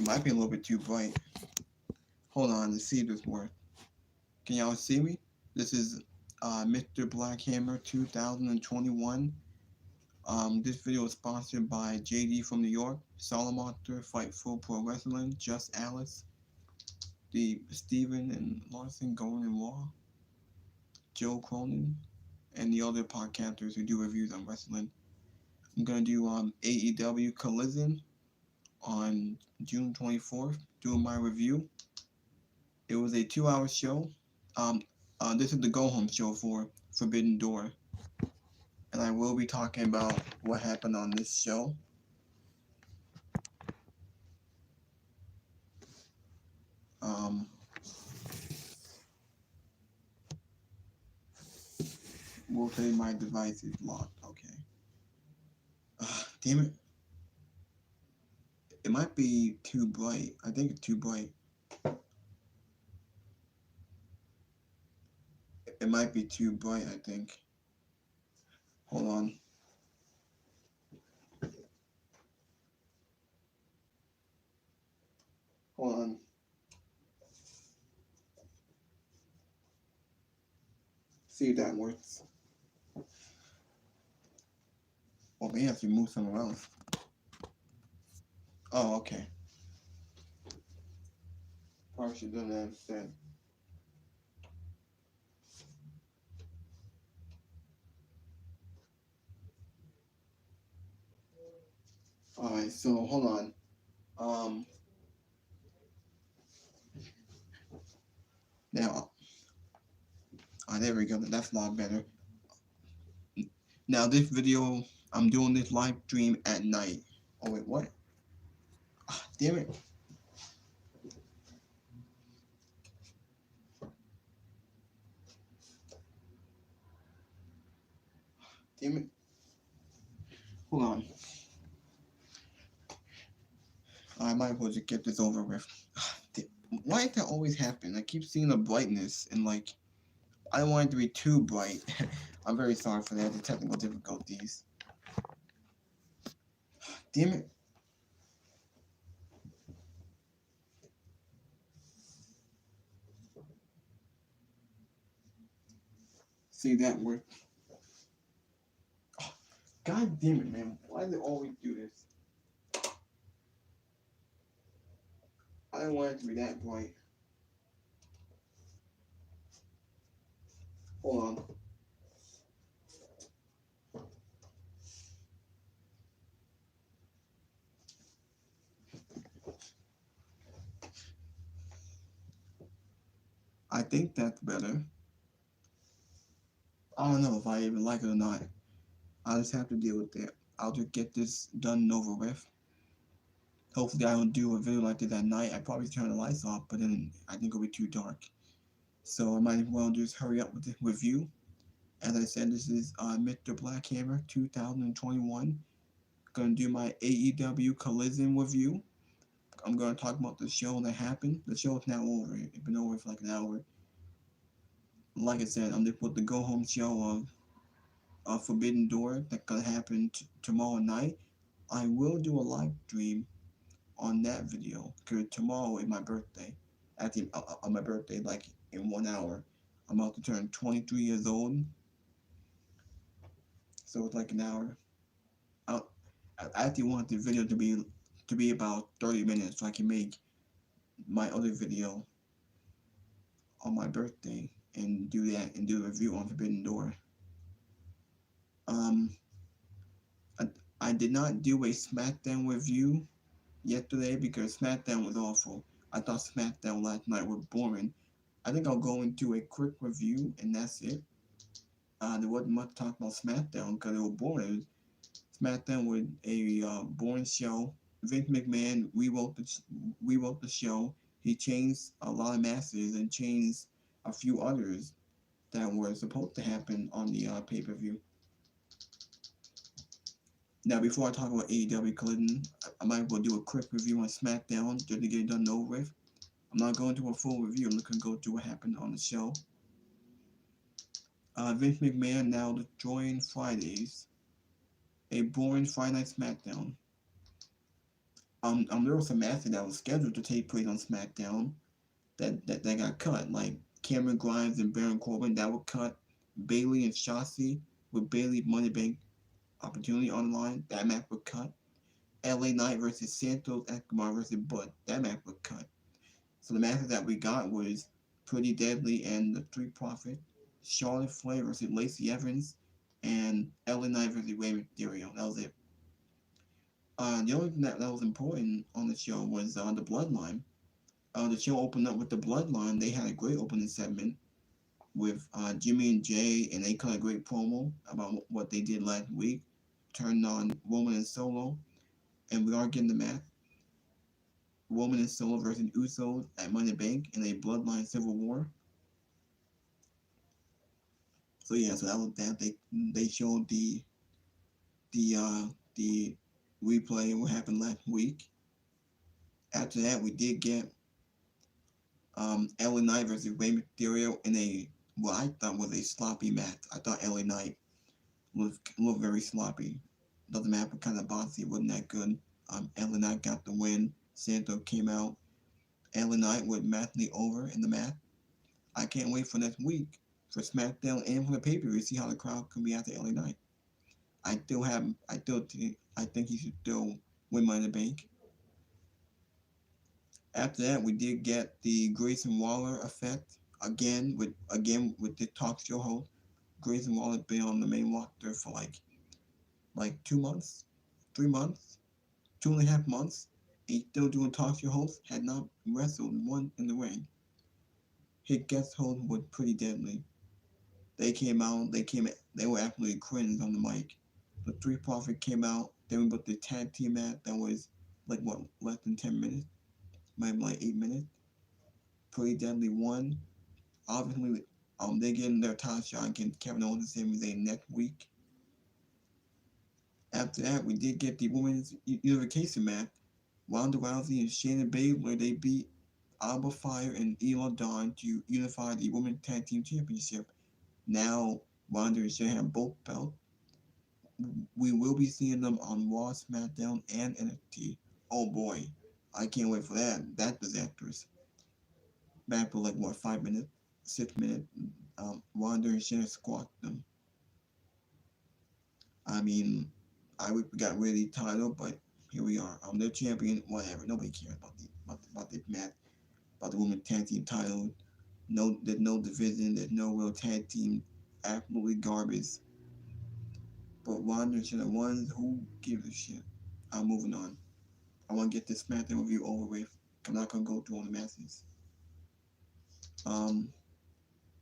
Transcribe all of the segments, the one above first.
might be a little bit too bright. Hold on, let's see if this works. Can y'all see me? This is Mr. Blackhammer 2021. This video is sponsored by JD from New York, Salamonster, Fightful Pro Wrestling, Just Alice, the Steven and Larson Going and Raw, Joe Cronin, and the other podcasters who do reviews on wrestling. I'm gonna do AEW Collision on June 24th, doing my review. It was a 2-hour show. This is the go-home show for Forbidden Door, and I will be talking about what happened on this show. We'll say my device is locked. Okay. Damn it. It might be too bright. I think it's too bright. It might be too bright, I think. Hold on. Hold on. See if that works. Well, may have to move somewhere else. Oh, okay. Probably should have done that instead. Alright, so hold on. Now, there we go. That's a lot better. Now, this video, I'm doing this live stream at night. Oh, wait, what? Damn it. Damn it. Hold on. I might as well just get this over with. Why does that always happen? I keep seeing the brightness and like, I don't want it to be too bright. I'm very sorry for that, the technical difficulties. Damn it. See, that worked. Oh, God damn it, man. Why do they always do this? I don't want it to be that bright. Hold on. I think that's better. I don't know if I even like it or not. I'll just have to deal with that. I'll just get this done and over with. Hopefully I don't do a video like this at night. I probably turn the lights off, but then I think it'll be too dark. So I might as well just hurry up with the review. As I said, this is Mr. Blackhammer 2021. Gonna do my AEW Collision review. I'm gonna talk about the show that happened. The show is now over. It's been over for like an hour. Like I said, I'm just with the go-home show of Forbidden Door that's gonna happen tomorrow night. I will do a live stream on that video because tomorrow is my birthday. Actually, on my birthday, like in 1 hour, I'm about to turn 23 years old. So it's like an hour. I actually want the video to be about 30 minutes so I can make my other video on my birthday and do that and do a review on Forbidden Door. I did not do a SmackDown review yesterday because SmackDown was awful. I thought SmackDown last night was boring. I think I'll go into a quick review and that's it. There wasn't much to talk about SmackDown because it was boring. SmackDown was a boring show. Vince McMahon rewrote the show. He changed a lot of matches and changed a few others that were supposed to happen on the pay-per-view. Now, before I talk about AEW Collision, I might as well do a quick review on SmackDown just to get it done and over with. I'm not going to a full review. I'm just going to go through what happened on the show. Vince McMahon now destroying Fridays. A boring Friday Night SmackDown. There was some matches that was scheduled to take place on SmackDown that got cut, like Cameron Grimes and Baron Corbin that were cut. Bailey and Shotzi with Bailey Money Bank opportunity on the line, that match was cut. LA Knight versus Santos Escobar versus Bud, that match was cut. So the matches that we got was Pretty Deadly and the Street Profit, Charlotte Flair versus Lacey Evans, and LA Knight versus Rey Mysterio. That was it. The only thing that was important on the show was the Bloodline. The show opened up with the Bloodline. They had a great opening segment with Jimmy and Jay, and they cut a great promo about what they did last week, turned on Roman and Solo, and we are getting the match. Roman and Solo versus Usos at Money in the Bank in a Bloodline Civil War. So yeah, so that was that. They showed the replay of what happened last week. After that, we did get LA Knight versus Rey Mysterio in a what I thought was a sloppy match. I thought LA Knight looked very sloppy. Doesn't matter what kind of boxy, it wasn't that good. LA Knight got the win. Santo came out. LA Knight went massively over in the match. I can't wait for next week for SmackDown and for the pay per view to see how the crowd can react to LA Knight. I think he should still win Money in the Bank. After that, we did get the Grayson Waller effect again with the talk show host. Grayson Waller been on the main roster for like 2 months, 3 months, 2.5 months. He's still doing talk show host. Had not wrestled one in the ring. His guest host was Pretty Deadly. They came out. They were absolutely cringe on the mic. The Three Profit came out. Then we put the tag team match that was like what less than 10 minutes, maybe like 8 minutes. Pretty Deadly won. Obviously, they getting their title shot against Kevin Owens and Sami Zayn next week. After that, we did get the women's unification match. Ronda Rousey and Shayna Baszler, they beat Alba Fire and Ela Dawn to unify the Women's Tag Team Championship. Now, Ronda and Shayna have both belts. We will be seeing them on Raw, SmackDown, and NXT. Oh boy, I can't wait for that. That's disastrous. Back for like what 5 minutes, 6 minutes. Ronda and Shayna squashed them. I mean, I wish we got rid of the title, but here we are. I'm their champion. Whatever. Nobody cares about the match, about the women's tag team title. No, there's no division. There's no real tag team. Absolutely garbage. But Ronda and Shayna won. Who gives a shit? I'm moving on. I want to get this SmackDown review over with. I'm not gonna go through all the matches. Um,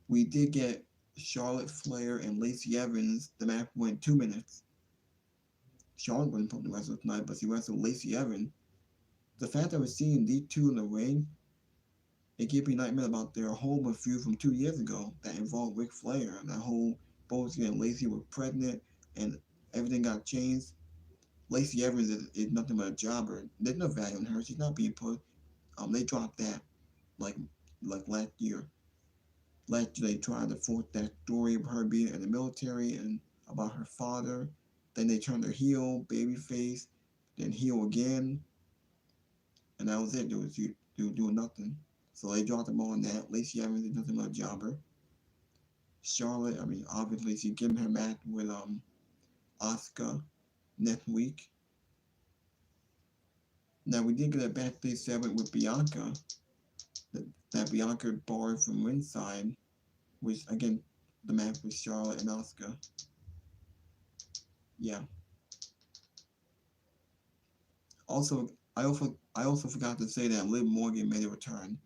we did get Charlotte Flair and Lacey Evans. The match went 2 minutes. Charlotte wasn't supposed to wrestle tonight, but she wrestled Lacey Evans. The fact that we're seeing these two in the ring, it gave me nightmares about their whole feud from 2 years ago that involved Ric Flair. That whole Bosie and Lacey were pregnant and everything got changed. Lacey Evans is nothing but a jobber. There's no value in her. She's not being put. They dropped that like last year. Last year they tried to force that story of her being in the military and about her father. Then they turned her heel, babyface, then heel again, and that was it. They were doing nothing. So they dropped them on that. Lacey Evans is nothing but a jobber. Charlotte, I mean, obviously she's getting her match with Asuka next week. Now we did get a backstage segment with Bianca. That Bianca borrowed from ringside, which again, the match with Charlotte and Asuka. Yeah. Also, I also forgot to say that Liv Morgan made a return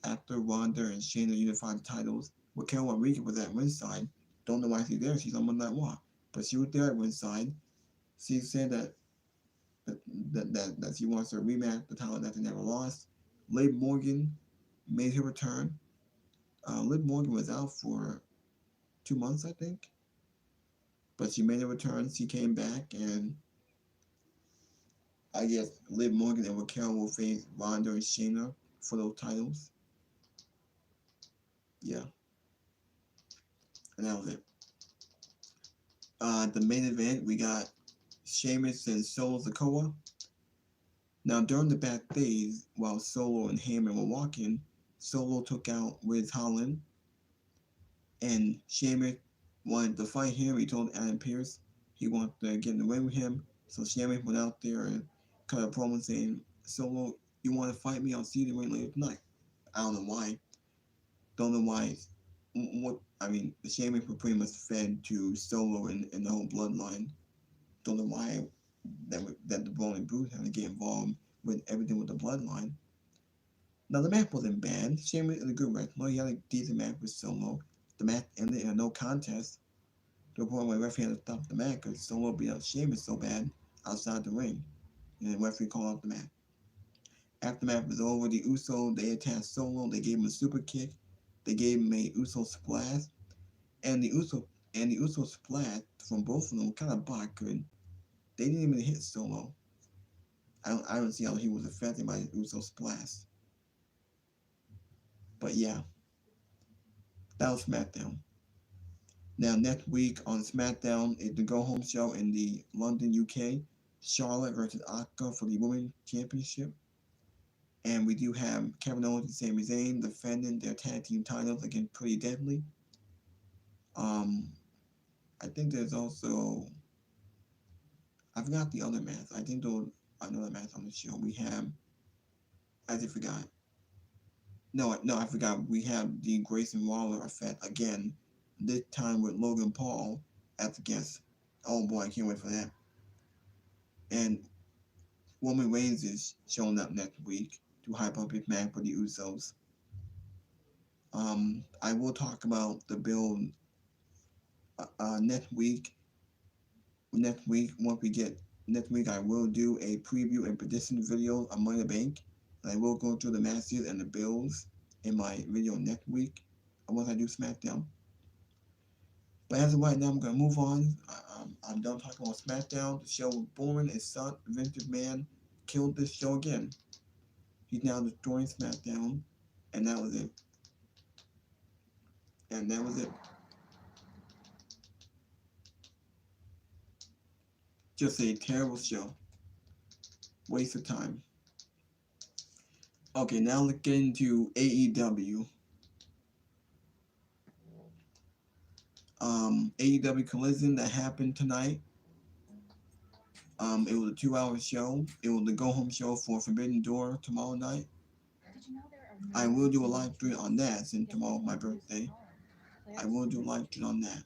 after Ronda and Shayna unified the titles. Raquel Rodriguez was at ringside. Don't know why she's there. She's on Monday Night Raw, but she was there at ringside. She said that she wants to rematch the title that they never lost. Liv Morgan made her return. Liv Morgan was out for 2 months, I think, but she made a return. She came back, and I guess Liv Morgan and Raquel will face Ronda and Shayna for those titles. Yeah, and that was it. The main event, we got Sheamus and Solo Sikoa Now, during the backstage, while Solo and Heyman were walking, Solo took out Wiz Holland, and Sheamus wanted to fight him. He told Adam Pearce he wanted to get in the ring with him. So Sheamus went out there and cut a promo saying, Solo, you want to fight me? I'll see you in the ring later tonight. I don't know why. Don't know why. What I mean, the Sheamus were pretty much fed to Solo and the whole bloodline. Don't know why that the Brawling Brutes had to get involved with everything with the bloodline. Now the match wasn't bad. Sheamus is a good wrestler. He had a decent match with Solo. The match ended in a no contest to the point where the referee had to stop the match because Solo beat up Sheamus so bad outside the ring. And the referee called off the match. After the match was over, the Usos they attacked Solo. They gave him a super kick. They gave him a Uso splash, and the Uso splash from both of them kind of blocked. They didn't even hit Solo. I don't see how he was affected by the Uso splash. But yeah, that was SmackDown. Now next week on SmackDown is the Go Home Show in the London, UK. Charlotte versus Asuka for the Women's Championship. And we do have Kevin Owens and Sami Zayn defending their tag team titles against Pretty Deadly. I think there's also, I forgot the other match. I think there was another match on the show. We have, I just forgot. No, I forgot. We have the Grayson Waller effect again. This time with Logan Paul as a guest. Oh boy, I can't wait for that. And Roman Reigns is showing up next week to hype up his match for the Usos. I will talk about the build next week. Once we get next week, I will do a preview and prediction video on Money in the Bank. And I will go through the matches and the builds in my video next week. Once I do SmackDown. But as of right now, I'm gonna move on. I'm done talking about SmackDown. The show was boring and sucked. Vince McMahon killed this show again. He's now destroying SmackDown, and that was it. And that was it. Just a terrible show. Waste of time. Okay, now let's get into AEW. AEW Collision that happened tonight. It was a 2-hour show. It was the go home show for Forbidden Door tomorrow night. I will do a live stream on that since tomorrow's my birthday. I will do a live stream on that.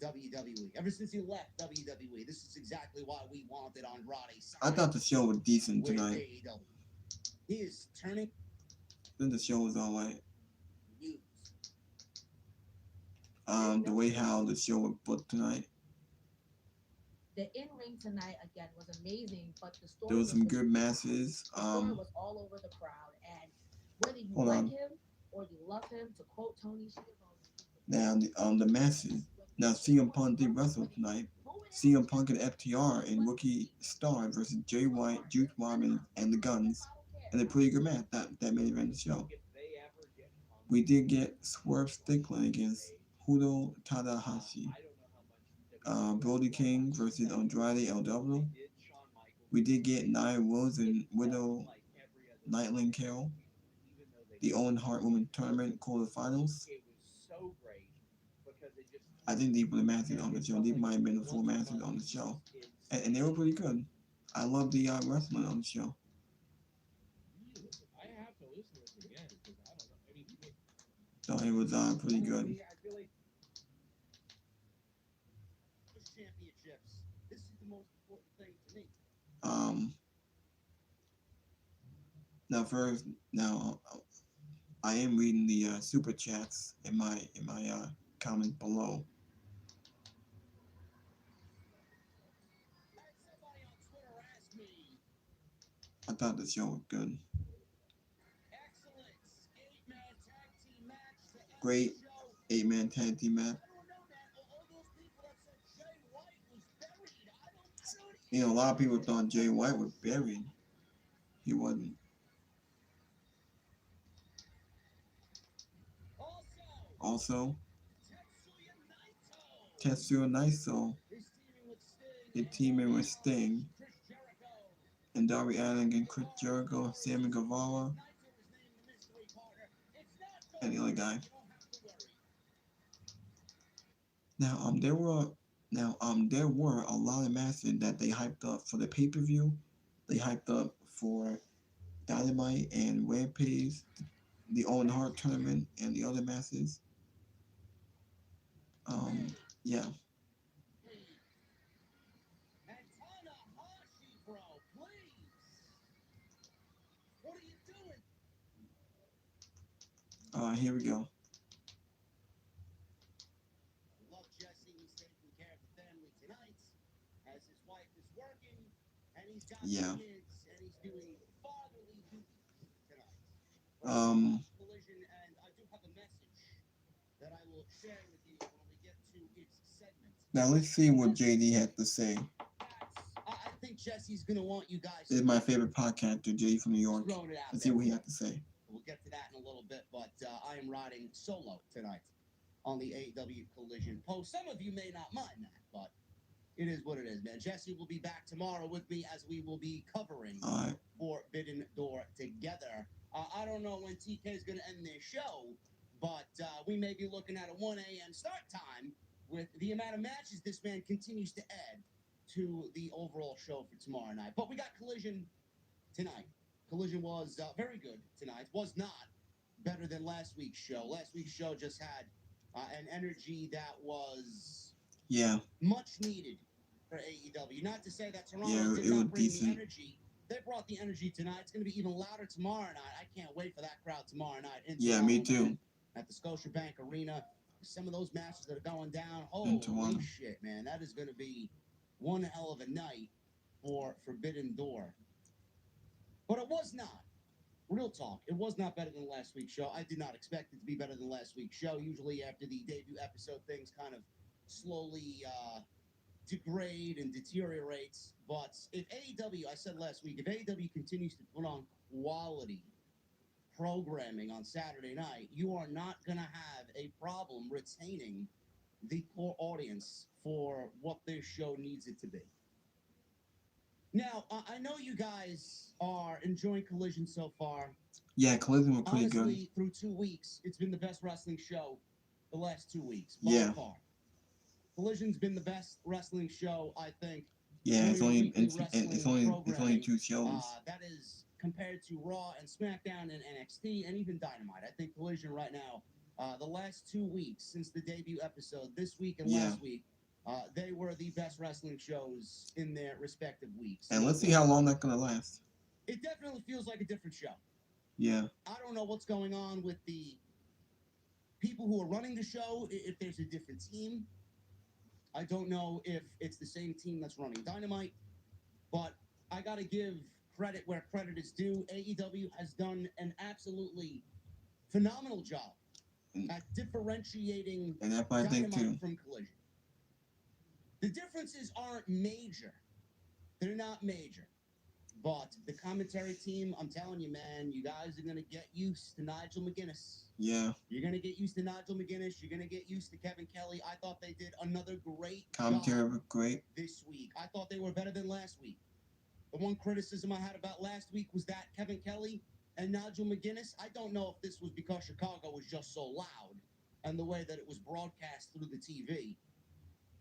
WWE. Ever since you left WWE, this is exactly why we wanted on Roddy's side. I thought the show was decent With tonight. AEW. He is turning Then the show was alright. news. The way how the show was booked tonight. The in-ring tonight again was amazing, but the story There was some good matches. the story was all over the crowd, and whether you Hold like on. him or you love him, to quote Tony Now the matches. Now CM Punk did wrestle tonight. CM Punk and FTR and Rookie Star versus Jay White, Juice Robinson, and the Guns. And a pretty good match that made event the show. We did get Swerve Strickland against Hito Tanahashi. Brody King versus Andrade El Idolo. We did get Nia Rose and Widow Nightling Carroll. The Owen Hart Women's Tournament quarterfinals. I think these were the matches on the show. These might have been the 4 matches on the show. And they were pretty good. I love the wrestling on the show. So it was pretty good. This is the most important thing to me. Now I am reading the super chats in my comments below. Somebody on Twitter asked me. I thought the show was good. Excellence. 8-man tag team match to end Great the show. 8-man tag team match. I don't know, man. All those people that said Jay White was buried. I don't You know, a lot of people thought Jay White was buried. He wasn't. Also, Tetsuya Naito. Tetsuya Naito He's teaming with Sting. is teaming with Sting. Chris Jericho. and Darby Allin and Chris Jericho, Sammy Guevara, and the other guy. Now, there were a lot of matches that they hyped up for the pay-per-view. They hyped up for Dynamite and Rampage, the Owen Hart tournament, and the other matches. Yeah. Here we go. Love Jesse. He's taking care of the family tonight as his wife is working and he's got Yeah. kids and he's doing fatherly duties tonight. Collision, and I do have a message that I will share with you when we get to its segment. Now let's see what JD had to say. I think Jesse's gonna want you guys. This is my favorite podcaster, JD from New York. Let's see what he had to say. We'll get to that in a little bit, but I am riding solo tonight on the AEW Collision post. Some of you may not mind that, but it is what it is, man. Jesse will be back tomorrow with me as we will be covering Forbidden Door together. I don't know when TK is going to end their show, but we may be looking at a 1 a.m. start time with the amount of matches this man continues to add to the overall show for tomorrow night. But we got Collision tonight. Collision was very good tonight. Was not better than last week's show. Last week's show just had an energy that was much needed for AEW. Not to say that Toronto did not bring the energy. They brought the energy tonight. It's going to be even louder tomorrow night. I can't wait for that crowd tomorrow night. Yeah, me too. At the Scotiabank Arena. Some of those matches that are going down. Holy shit, man. That is going to be one hell of a night for Forbidden Door. But it was not. Real talk. It was not better than last week's show. I did not expect it to be better than last week's show. Usually after the debut episode, things kind of slowly degrade and deteriorates. But if AEW, I said last week, if AEW continues to put on quality programming on Saturday night, you are not going to have a problem retaining the core audience for what this show needs it to be. Now, I know you guys are enjoying Collision so far. Yeah, Collision was pretty good. Honestly, through 2 weeks, it's been the best wrestling show the last 2 weeks. By far. Collision's been the best wrestling show, I think. Yeah, it's only 2 shows. That is compared to Raw and SmackDown and NXT and even Dynamite. I think Collision right now, the last 2 weeks since the debut episode, this week and last week, they were the best wrestling shows in their respective weeks. And let's see how long that's going to last. It definitely feels like a different show. Yeah. I don't know what's going on with the people who are running the show, if there's a different team. I don't know if it's the same team that's running Dynamite. But I got to give credit where credit is due. AEW has done an absolutely phenomenal job at differentiating Dynamite from Collision. The differences aren't major. They're not major. But the commentary team, I'm telling you, man, you guys are going to get used to Nigel McGuinness. Yeah. You're going to get used to Nigel McGuinness. You're going to get used to Kevin Kelly. I thought they did another great commentary was great this week. I thought they were better than last week. The one criticism I had about last week was that Kevin Kelly and Nigel McGuinness, I don't know if this was because Chicago was just so loud and the way that it was broadcast through the TV.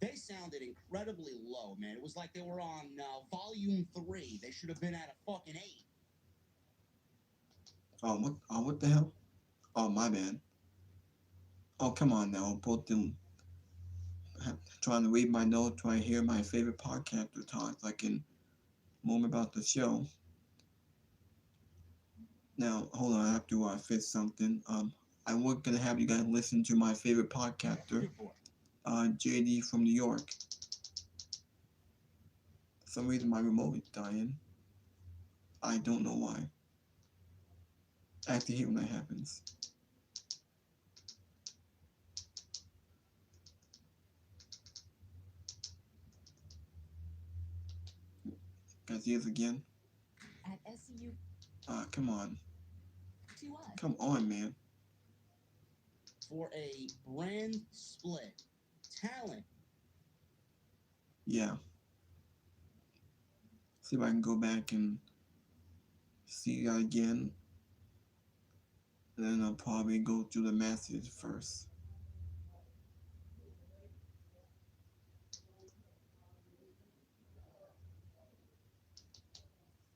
They sounded incredibly low, man. It was like they were on volume 3. They should have been at a fucking 8. Oh, what the hell? Oh, my bad. Oh, come on now. Both them trying to read my notes, trying to hear my favorite podcaster talk so I can move about the show. Now, hold on. I have to fix something. I was going to have you guys listen to my favorite podcaster. JD from New York. For some reason my remote is dying. I don't know why. I have to hate when that happens. Guys, here's again. At SCU. Come on. To us. Come on, man. For a brand split. Talent. Yeah. See if I can go back and see that again. And then I'll probably go through the message first.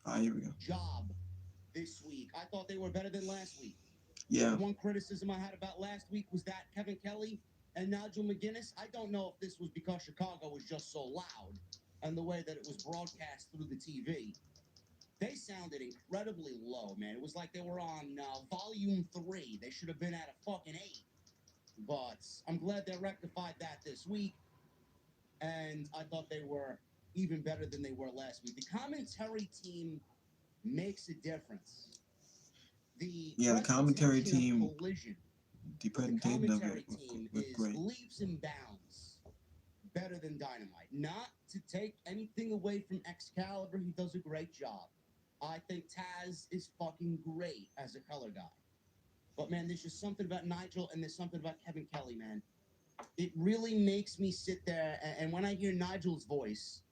Alright, here we go. Job this week. I thought they were better than last week. Yeah. The one criticism I had about last week was that Kevin Kelly and Nigel McGuinness, I don't know if this was because Chicago was just so loud and the way that it was broadcast through the TV. They sounded incredibly low, man. It was like they were on volume 3. They should have been at a fucking 8. But I'm glad they rectified that this week. And I thought they were even better than they were last week. The commentary team makes a difference. Yeah, the commentary team, Collision, the the presentation of commentary it was team is great. leaps and bounds better than Dynamite. Not to take anything away from Excalibur, he does a great job. I think Taz is fucking great as a color guy. But man, there's just something about Nigel and there's something about Kevin Kelly, man. It really makes me sit there, and when I hear Nigel's voice,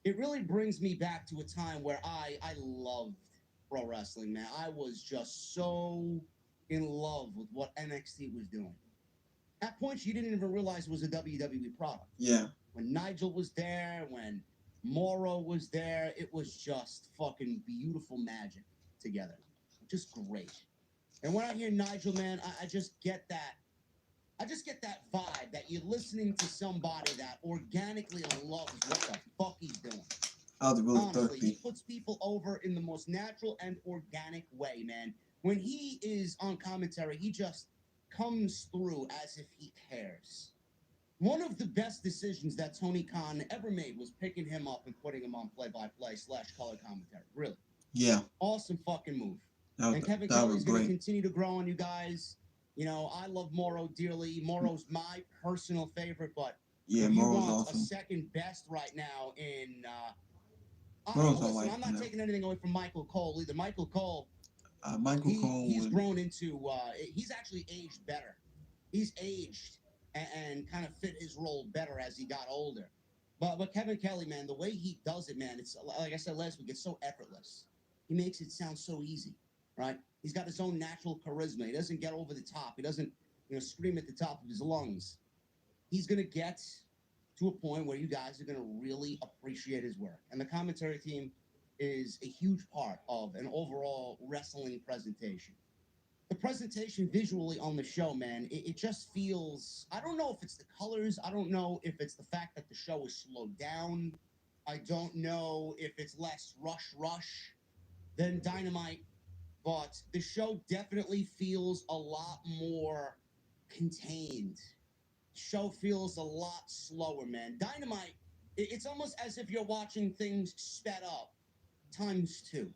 it really brings me back to a time where I loved pro wrestling, man. I was just so in love with what NXT was doing. At points you didn't even realize it was a WWE product. Yeah. When Nigel was there, when Morrow was there, it was just fucking beautiful magic together. Just great. And when I hear Nigel, man, I just get that. I just get that vibe that you're listening to somebody that organically loves what the fuck he's doing. I was really Honestly, he thirsty. puts people over in the most natural and organic way, man. When he is on commentary, he just comes through as if he cares. One of the best decisions that Tony Khan ever made was picking him up and putting him on play-by-play / color commentary. Really. Yeah. Awesome fucking move. That was, And Kevin that Kelly's was going to great. continue to grow on you guys. You know, I love Morrow dearly. Morrow's my personal favorite, but Yeah, if you Morrow's want a awesome. second best right now in Morrow's listen, alright, I'm not you know. taking anything away from Michael Cole either. Michael Cole, Michael Cole he's was, grown into he's actually aged better. He's aged and kind of fit his role better as he got older. But Kevin Kelly, man, the way he does it, man, it's like I said last week, it's so effortless. He makes it sound so easy, right? He's got his own natural charisma. He doesn't get over the top. He doesn't, scream at the top of his lungs. He's gonna get to a point where you guys are gonna really appreciate his work. And the commentary team is a huge part of an overall wrestling presentation. The presentation visually on the show, man, it just feels, I don't know if it's the colors. I don't know if it's the fact that the show is slowed down. I don't know if it's less rush than Dynamite, but the show definitely feels a lot more contained. Show feels a lot slower, man. Dynamite, it's almost as if you're watching things sped up times 2.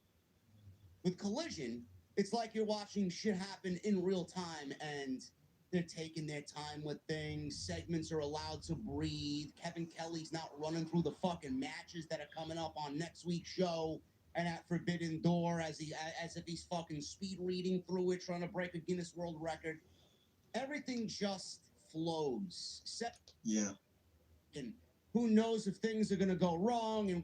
With Collision, it's like you're watching shit happen in real time and they're taking their time with things. Segments are allowed to breathe. Kevin Kelly's not running through the fucking matches that are coming up on next week's show and at Forbidden Door as if he's fucking speed reading through it, trying to break a Guinness World Record. Everything just flows. yeah. And who knows if things are gonna go wrong? And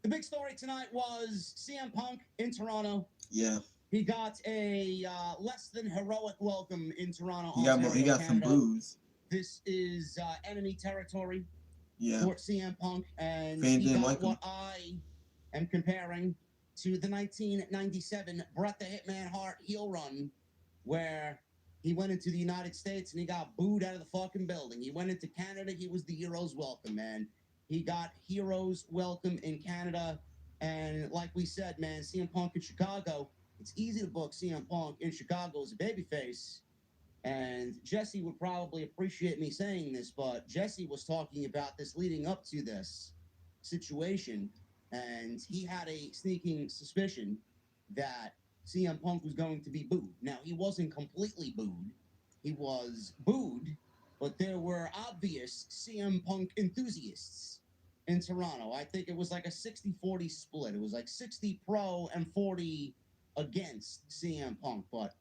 the big story tonight was CM Punk in Toronto. Yeah. He got a less than heroic welcome in Toronto, He got Ontario, some Canada. blues. This is enemy territory Yeah. for CM Punk, and Fans he didn't got like him. what I am comparing to the 1997 Bret the Hitman Hart heel run, where he went into the United States and he got booed out of the fucking building. He went into Canada, he was the hero's welcome, man. He got hero's welcome in Canada, and like we said, man, CM Punk in Chicago, it's easy to book CM Punk in Chicago as a babyface. And Jesse would probably appreciate me saying this, but Jesse was talking about this leading up to this situation, and he had a sneaking suspicion that CM Punk was going to be booed. Now, he wasn't completely booed. He was booed, but there were obvious CM Punk enthusiasts in Toronto. I think it was like a 60-40 split. It was like 60 pro and 40 against CM Punk, but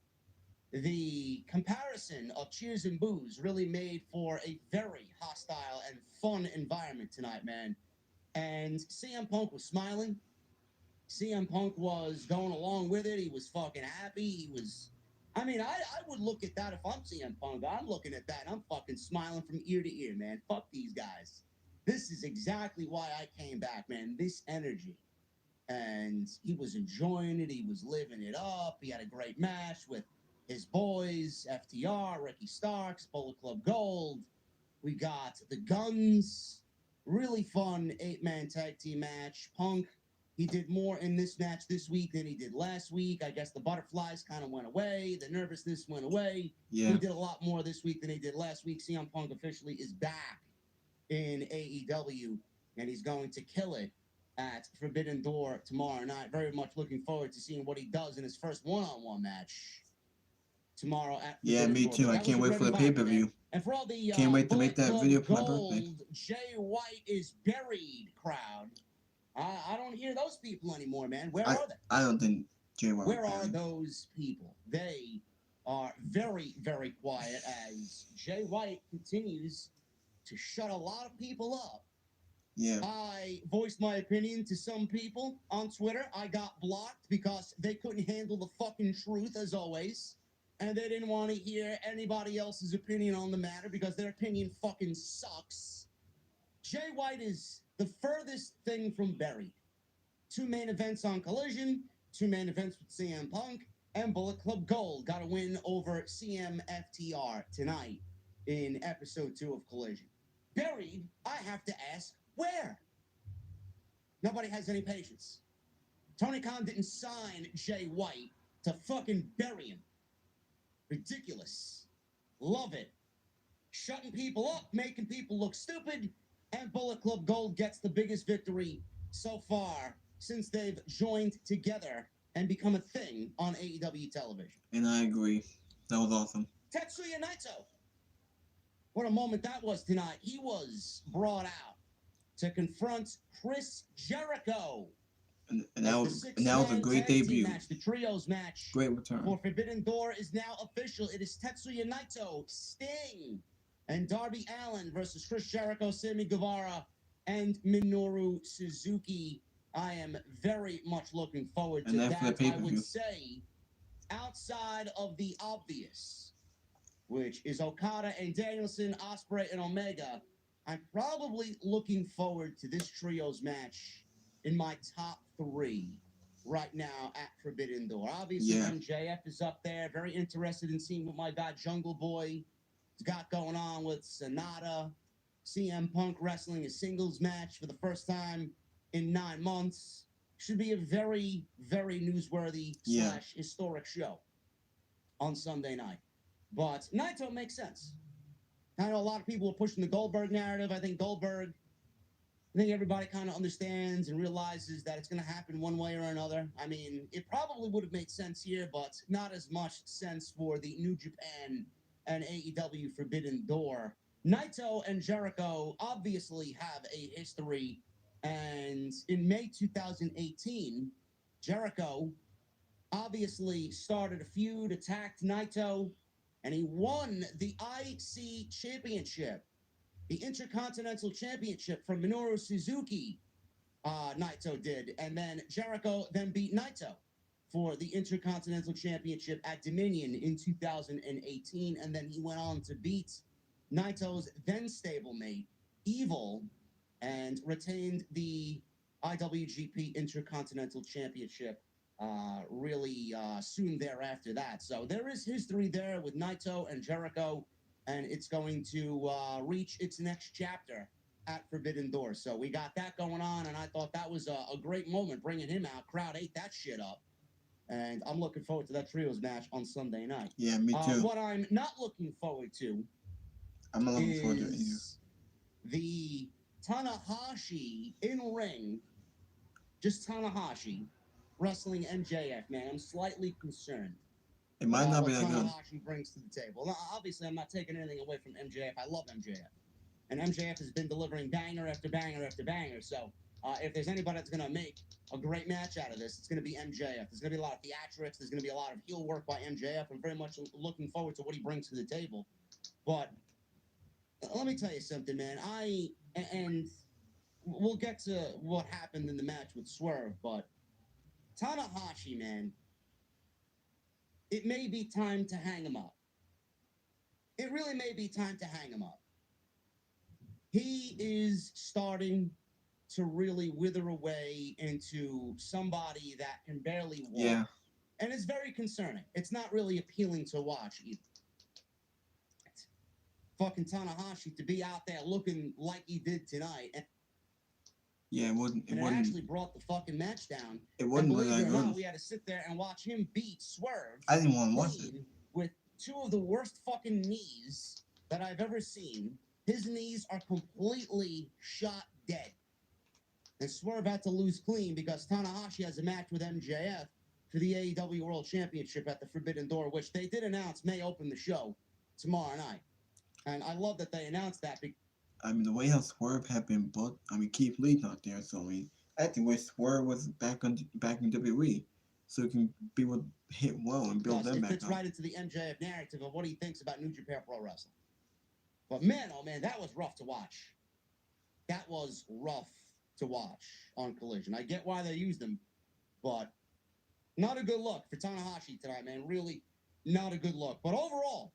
the comparison of cheers and boos really made for a very hostile and fun environment tonight, man. And CM Punk was smiling. CM Punk was going along with it. He was fucking happy. He was. I mean, I would look at that if I'm CM Punk. I'm looking at that and I'm fucking smiling from ear to ear, man. Fuck these guys. This is exactly why I came back, man. This energy. And he was enjoying it. He was living it up. He had a great match with his boys, FTR, Ricky Starks, Bullet Club Gold. We got the Guns. Really fun 8-man tag team match. Punk, he did more in this match this week than he did last week. I guess the butterflies kind of went away. The nervousness went away. Yeah. He did a lot more this week than he did last week. CM Punk officially is back in AEW, and he's going to kill it at Forbidden Door tomorrow night. Very much looking forward to seeing what he does in his first one-on-one match tomorrow at Yeah, Forbidden me Door. too. But I that was can't a wait great for the environment, pay-per-view. man. And for all the Can't wait to make that Bullet video Club for my birthday. Gold, Jay White is buried crowd. I don't hear those people anymore, man. Where are they? I don't think Jay White. Where are those people? They are very, very quiet as Jay White continues to shut a lot of people up. Yeah. I voiced my opinion to some people on Twitter. I got blocked because they couldn't handle the fucking truth, as always. And they didn't want to hear anybody else's opinion on the matter because their opinion fucking sucks. Jay White is the furthest thing from buried. 2 main events on Collision, 2 main events with CM Punk, and Bullet Club Gold got a win over CMFTR tonight in episode 2 of Collision. Buried, I have to ask, where? Nobody has any patience. Tony Khan didn't sign Jay White to fucking bury him. Ridiculous. Love it. Shutting people up, making people look stupid, and Bullet Club Gold gets the biggest victory so far since they've joined together and become a thing on AEW television. And I agree. That was awesome. Tetsuya Naito. What a moment that was tonight. He was brought out to confront Chris Jericho. And that was a great debut. Match, the trios match. Great return. For Forbidden Door is now official. It is Tetsuya Naito, Sting, and Darby Allin versus Chris Jericho, Sammy Guevara, and Minoru Suzuki. I am very much looking forward to that. I would say, outside of the obvious, which is Okada and Danielson, Ospreay and Omega, I'm probably looking forward to this trios match in my top 3 right now at Forbidden Door. Obviously, MJF is up there. Very interested in seeing what my guy Jungle Boy has got going on with Sonata. CM Punk wrestling a singles match for the first time in 9 months. Should be a very, very newsworthy / historic show on Sunday night. But Naito makes sense. I know a lot of people are pushing the Goldberg narrative. I think everybody kind of understands and realizes that it's going to happen one way or another. I mean, it probably would have made sense here, but not as much sense for the New Japan and AEW Forbidden Door. Naito and Jericho obviously have a history, and in May 2018, Jericho obviously started a feud, attacked Naito, and he won the IC Championship, the Intercontinental Championship from Minoru Suzuki. Naito did, and then Jericho then beat Naito for the Intercontinental Championship at Dominion in 2018, and then he went on to beat Naito's then stablemate, Evil, and retained the IWGP Intercontinental Championship really soon thereafter that. So there is history there with Naito and Jericho, and it's going to reach its next chapter at Forbidden Door. So we got that going on, and I thought that was a great moment, bringing him out. Crowd ate that shit up. And I'm looking forward to that trios match on Sunday night. Yeah, me too. What I'm not looking forward to is the Tanahashi in-ring, just Tanahashi wrestling MJF, man. I'm slightly concerned. It might not be that good. Tanahashi brings to the table. Now, obviously, I'm not taking anything away from MJF. I love MJF. And MJF has been delivering banger after banger after banger. So if there's anybody that's going to make a great match out of this, it's going to be MJF. There's going to be a lot of theatrics. There's going to be a lot of heel work by MJF. I'm very much looking forward to what he brings to the table. But let me tell you something, man. And we'll get to what happened in the match with Swerve, but Tanahashi, man, it may be time to hang him up. It really may be time to hang him up. He is starting to really wither away into somebody that can barely walk. Yeah. And it's very concerning. It's not really appealing to watch either. Fucking Tanahashi to be out there looking like he did tonight. Yeah, And it actually brought the fucking match down. It wasn't and believe that it or good. not, we had to sit there and watch him beat Swerve. I didn't want to watch it. With two of the worst fucking knees that I've ever seen. His knees are completely shot dead. And Swerve had to lose clean because Tanahashi has a match with MJF for the AEW World Championship at the Forbidden Door, which they did announce may open the show tomorrow night. And I love that they announced that. I mean, the way how Swerve had been booked, I mean, Keith Lee's not there, so I mean, I think wish Swerve was back in WWE, so he can be with hit well and build them it back fits up. right into the MJF narrative of what he thinks about New Japan Pro Wrestling. But man, oh man, that was rough to watch. That was rough to watch on Collision. I get why they used him, but not a good look for Tanahashi tonight, man. Really not a good look. But overall,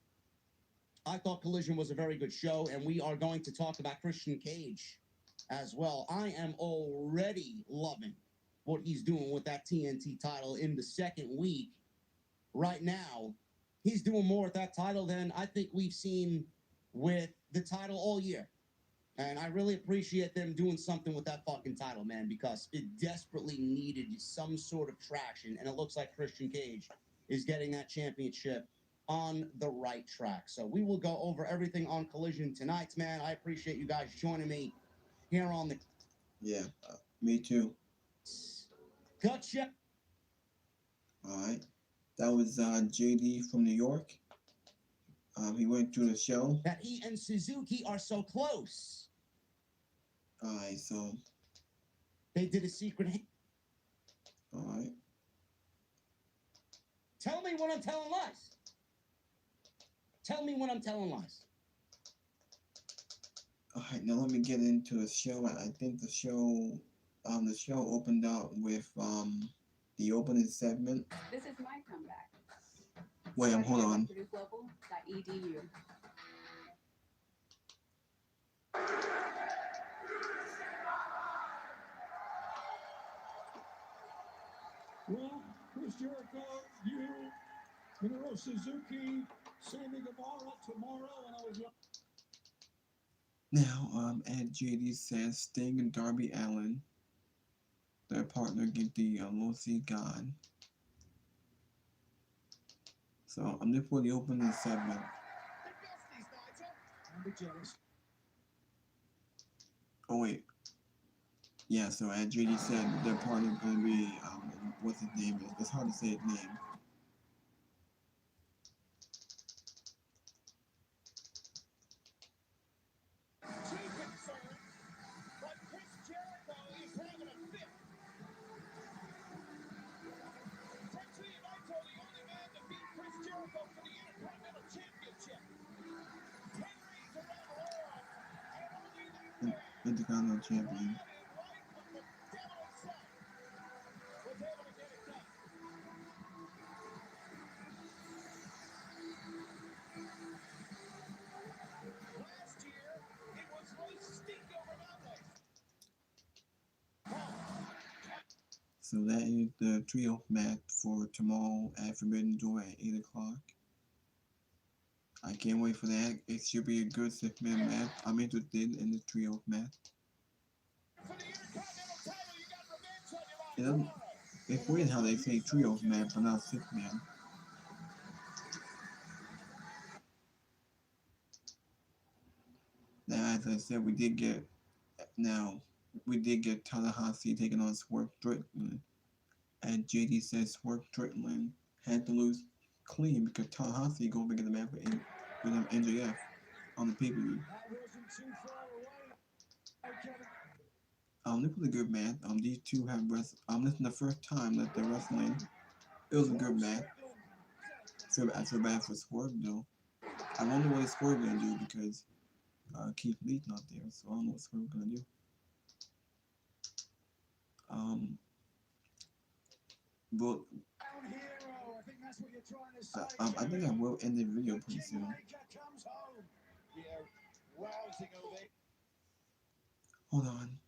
I thought Collision was a very good show, and we are going to talk about Christian Cage as well. I am already loving what he's doing with that TNT title in the second week. Right now, he's doing more with that title than I think we've seen with the title all year. And I really appreciate them doing something with that fucking title, man, because it desperately needed some sort of traction, and it looks like Christian Cage is getting that championship on the right track. So we will go over everything on Collision tonight, man. I appreciate you guys joining me here on the... Yeah, me too. Gotcha. All right. That was JD from New York. He went to the show. That he and Suzuki are so close. All right, so... They did a secret... All right. Tell me when I'm telling lies. Tell me when I'm telling lies. All right, now let me get into the show. I think the show opened out with the opening segment. This is my comeback. Wait, hold on. PurdueGlobal.edu. Well, Chris Jericho, you, Minoru Suzuki, Sammy Guevara tomorrow, and I was... Now, as JD says, Sting and Darby Allin, their partner, get the Low-C God. So, I'm there for the opening segment. Oh, wait. Yeah, so as JD said, their partner going to be, what's his name? It's hard to say his name. Intercontinental Champion. So that is the trio match for tomorrow at Forbidden Door at 8 o'clock. I can't wait for that. It should be a good 6-man match. I'm interested in the trio match. It's weird how they say trios match, but not 6-man. Now, as I said, we did get Tanahashi taking on Swerve Strickland. And JD says Swerve Strickland had to lose clean because Tanahashi going to get the match with MJF on the pay-per-view. This was a good match. These two have wrestled. This is the first time that they're wrestling. It was a good match. I feel bad for Swerve though. I wonder what Swerve gonna do because Keith Lee's not there, so I don't know what Swerve's gonna do. But Down hero. I think that's what you're trying to say. I think I will end the video pretty soon. Kingmaker comes home. Yeah, rousing ovation. Hold on.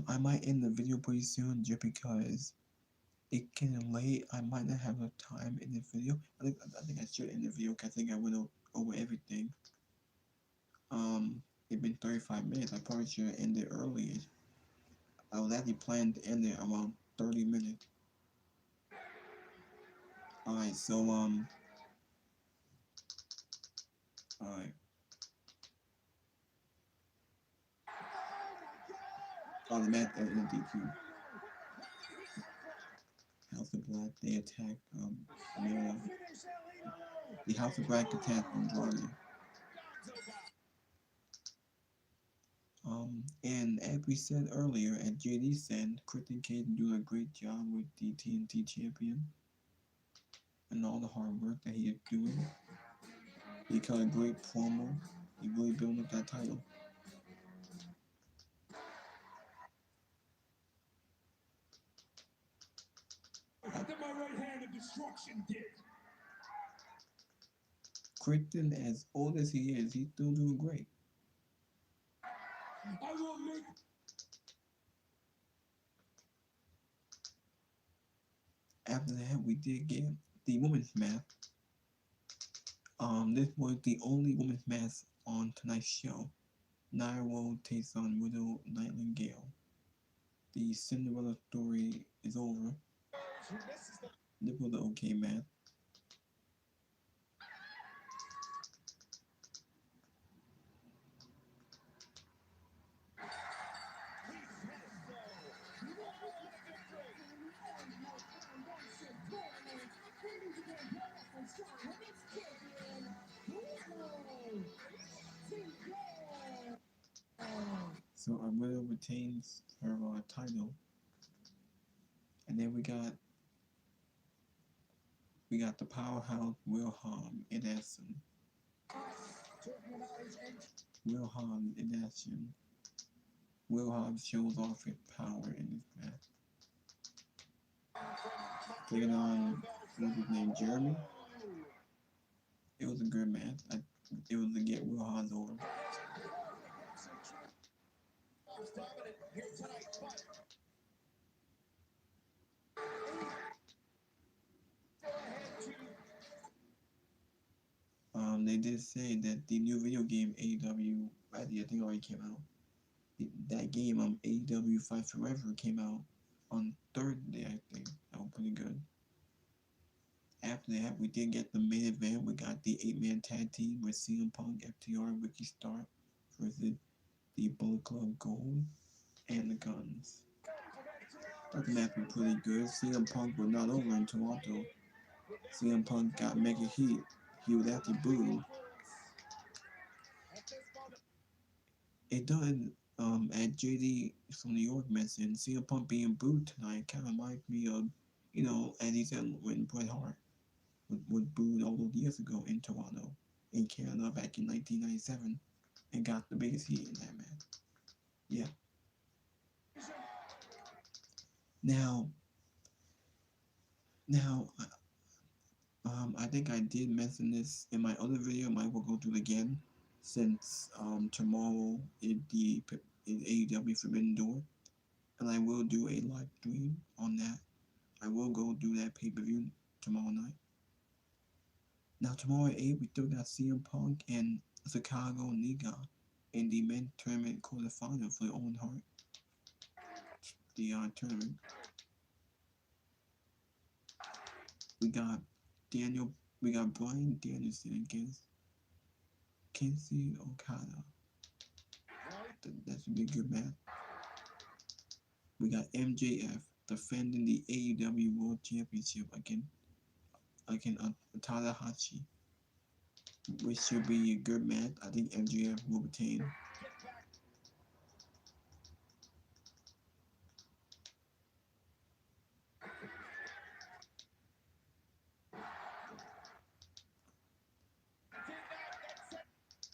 I might end the video pretty soon just because it's getting late. I might not have enough time in the video. I think I should end the video because I think I went over everything. It's been 35 minutes. I probably should have ended earlier. I was actually planning to end it around 30 minutes. Alright, so alright. Oh, the match in the DQ. House of Black, they attack Mira. The House of Black attacked Andrade. And as we said earlier, and JD said, Kristen Cage doing a great job with the TNT champion and all the hard work that he is doing. He cut a great promo. He really built up that title. That my right hand of destruction did. Kristen, as old as he is, he's still doing great. I will make. After that, we did get the women's match. This was the only women's match on tonight's show. Nyla takes on Widow Nightingale. The Cinderella story is over. This was an okay match. So Widow retains her title, and then we got the powerhouse Wilhelm in action. Wilhelm in action. Wilhelm shows off his power in this match. Taking on what's his name, Jeremy. It was a good match. It was to get Wilhelm over. They did say that the new video game AEW, I think already came out. That game, AEW Fight Forever, came out on Thursday, I think. That was pretty good. After that, we did get the main event. We got the 8-man tag team with CM Punk, FTR, Ricky Stark versus the Bullet Club Gold and the Guns. I thought the match was pretty good. CM Punk was not over in Toronto. CM Punk got mega heat. He was actually booed. It does, as JD from New York mentioned, CM Punk being booed tonight kind of reminds me of, as he said, when Bret Hart was booed all those years ago in Toronto, in Canada back in 1997, and got the biggest heat in that match. Yeah. Now, I think I did mention this in my other video. I might well go through it again, since tomorrow is AEW Forbidden Door, and I will do a live stream on that. I will go do that pay-per-view tomorrow night. Now tomorrow at 8, we still got CM Punk and Chicago Niga in the men's tournament quarterfinal for the Owen Hart. The tournament. We got Bryan Danielson against Kenzie Okada. That should be a good match. We got MJF defending the AEW World Championship against Tanahashi, which should be a good match. I think MJF will retain.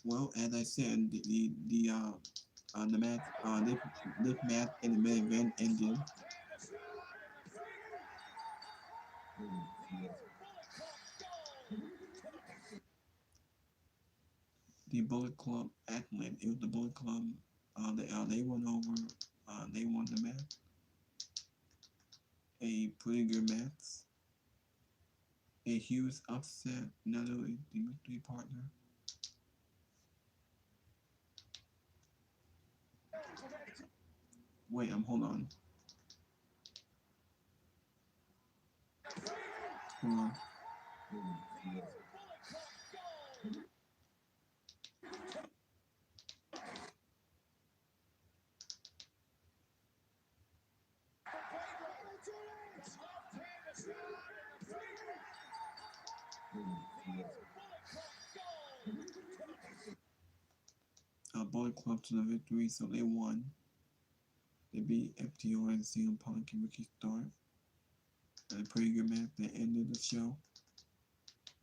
Well, as I said, the match, this match in the main event ended. The Bullet Club athlete. It was the Bullet Club. They won over. They won the match. A pretty good match. A huge upset. Another the mystery partner. Wait, hold on. Hold on. Bullet Club to the victory, so they won. They beat FTR and CM Punk and Ricky Stark. A pretty good match that ended the show.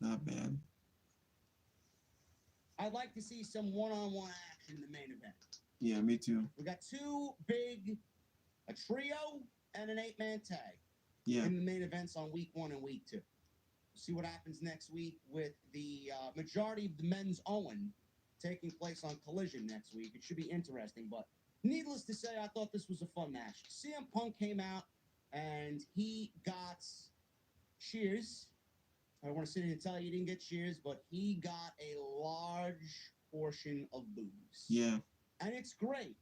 Not bad. I'd like to see some one-on-one action in the main event. Yeah, me too. We got a trio and an 8-man tag. Yeah. In the main events on week 1 and week 2. We'll see what happens next week with the majority of the men's Owen taking place on Collision next week. It should be interesting, but needless to say, I thought this was a fun match. CM Punk came out and he got cheers. I don't want to sit here and tell you he didn't get cheers, but he got a large portion of booze. Yeah. And it's great.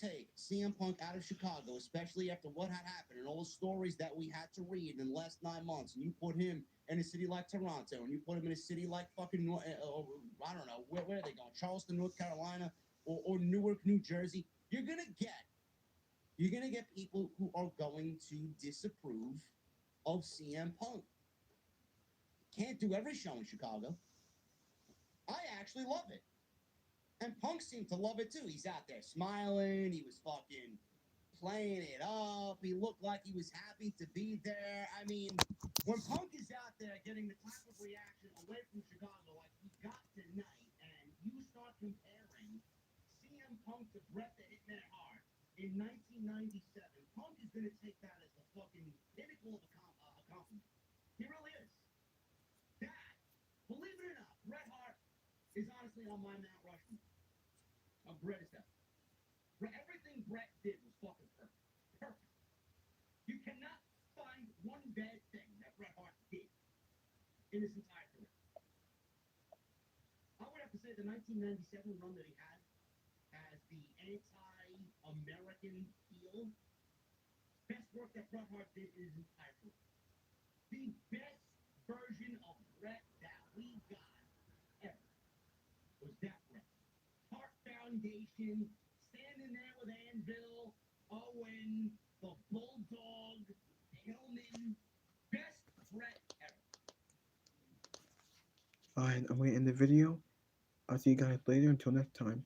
Take CM Punk out of Chicago, especially after what had happened and all the stories that we had to read in the last 9 months, and you put him in a city like Toronto, and you put him in a city like fucking, I don't know, where are they going? Charleston, North Carolina, or Newark, New Jersey. You're gonna get people who are going to disapprove of CM Punk. Can't do every show in Chicago. I actually love it. And Punk seemed to love it too. He's out there smiling. He was fucking playing it up. He looked like he was happy to be there. I mean, when Punk is out there getting the type of reaction away from Chicago like he got tonight, and you start comparing CM Punk to Bret the Hitman Hart in 1997, Punk is going to take that as the fucking pinnacle of a compliment. He really is. That, believe it or not, Bret Hart is honestly on my Mount Rushmore. Bret is that. Everything Bret did was fucking perfect. Perfect. You cannot find one bad thing that Bret Hart did in his entire career. I would have to say the 1997 run that he had as the anti-American heel, best work that Bret Hart did in his entire career. The best version of Bret that we got ever was that Bret. Hart Foundation, standing there with Anvil, Owen, the Bulldog, Hillman, best Bret ever. Alright, I'm going to end the video. I'll see you guys later. Until next time.